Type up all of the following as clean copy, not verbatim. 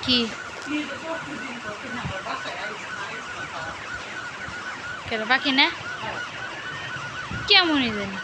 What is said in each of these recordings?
কি কেন বাকি না কেমনই জানি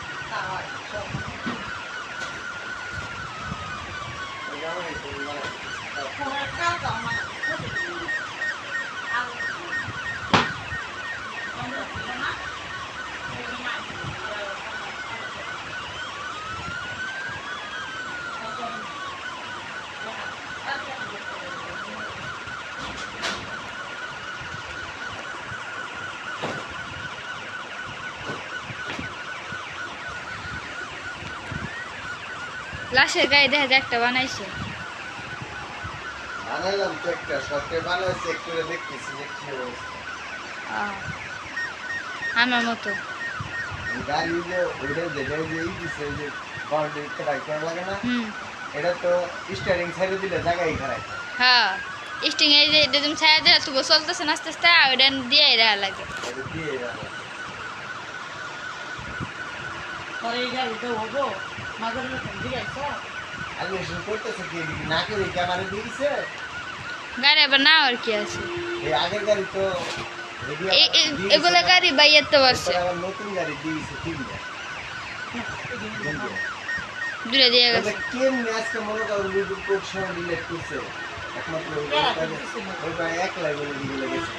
লাশের গায়ে দেখা যায় একটা বানাইছে বানাইলাম তো একটা শর্টে বানাইছে একটু দেখতেছি যে কি অবস্থা আমার মতো গাড়ি যে ওইটা যেটা যে এই দিছে যে বাউন্ডারি করা লাগে না এটা তো স্টিয়ারিং সাইডে দিলে জায়গায় খারাপ হ্যাঁ স্টিং এই যে এটা তুমি ছায়া দেয় তবু চলতেছে আস্তে আস্তে ওইটা দিয়ে এরা লাগে এটা দিয়ে পরে এই গাড়িটা হবো মাঝে মাঝে দিকে আইসা আমি শুরু করতেছে কি না করে ক্যামেরা দিয়েছে গাড়ি আবার না আর কি আছে এই আগের গাড়ি তো এগুলো গাড়ি বাইয়ের তো আছে আবার নতুন গাড়ি দিয়েছে তিনটা দূরে দিয়ে গেছে কেমনি আজকে মনে করো লুডু কোড সময় ডিলেট করছে একমাত্র ওই ভাই একলাই বলে দিয়ে গেছে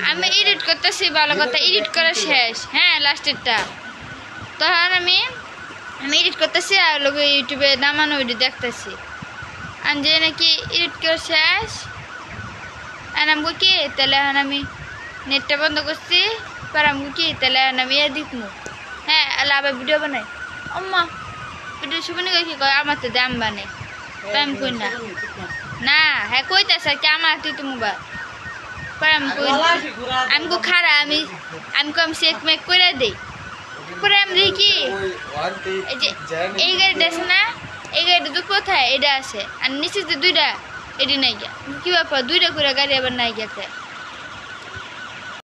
আমি এডিট করতেছি ভালো কথা এডিট করা শেষ হ্যাঁ লাস্টেরটা তখন আমি এডিট করতেছি আর লোক ইউটিউবে নামানো ভিডিও দেখতেছি আমি যে নাকি এডিট করে শেষ আর আমি কি তাহলে এখন আমি নেটটা বন্ধ করছি পর আমি কি তাহলে এখন আমি দিকমু হ্যাঁ আল্লাহ আবার ভিডিও বানাই আম্মা ভিডিও শুনে কি কয় আমার তো দাম বানে আমি কই না না হ্যাঁ কইতাছে কি আমার তুই তো মোবাইল পর আমি কই আমি কো খারা আমি কম চেক মেক করে দেই পরে আমি দেখি এই গাড়িটা আছে না এই গাড়িটা তো কোথায় এটা আছে আর নিচে দুইটা এটি নাই গিয়া কি ব্যাপার দুইটা করে গাড়ি আবার নাই গেছে